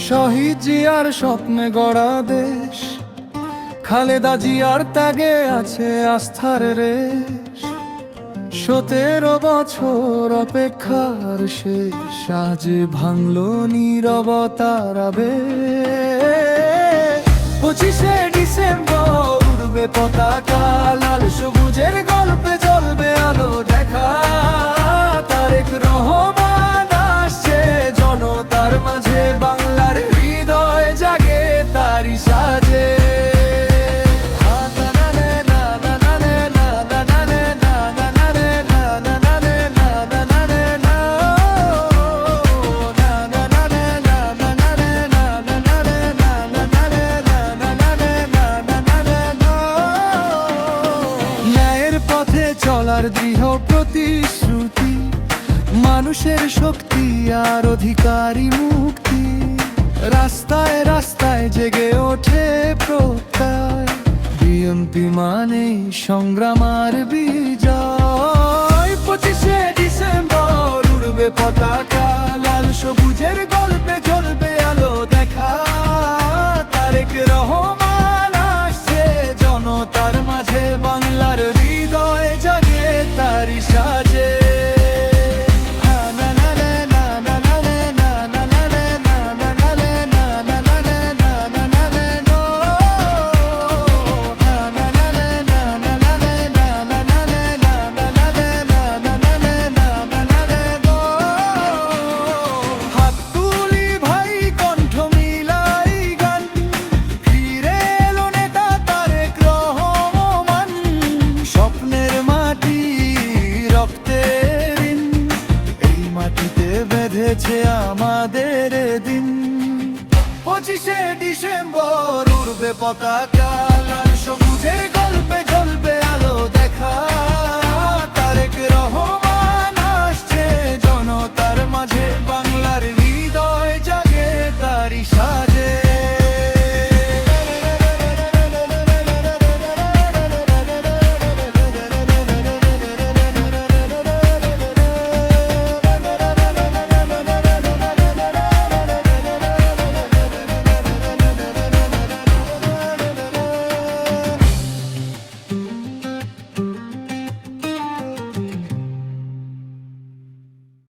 শহীদ জিয়ার স্বপ্নে গড়া দেশ, খালেদা জিয়ার ত্যাগে আছে আস্থার রেশ। 17 বছর অপেক্ষার শেষ, আজ ভাঙলো নীরবতার আবেশ। 25শে ডিসেম্বর উড়বে পতাকা, লাল সবুজের গল্পে জ্বলবে আলো দেখা। তারেক রহমান আসছে জনতার মাঝে, বাংলার হৃদয় জাগে তারি সাজে। চলার দৃঢ় প্রতিশ্রুতি, মানুষের শক্তি আর অধিকারী মুক্তি। রাস্তায় রাস্তায় জেগে ওঠে প্রত্যয়, বিএনপি মানে সংগ্রাম আর বিজয়। 25শে ডিসেম্বর উড়বে পতাকা, লাল সবুজের গল্পে জ্বলবে আলো দেখা। তারেক রহমান আসছে জনতার মাঝে, বাংলার হৃদয় জাগে তারি সাজে। বেঁধেছে আমাদের দিন। 25শে ডিসেম্বর উড়বে পতাকা, লাল সবুজের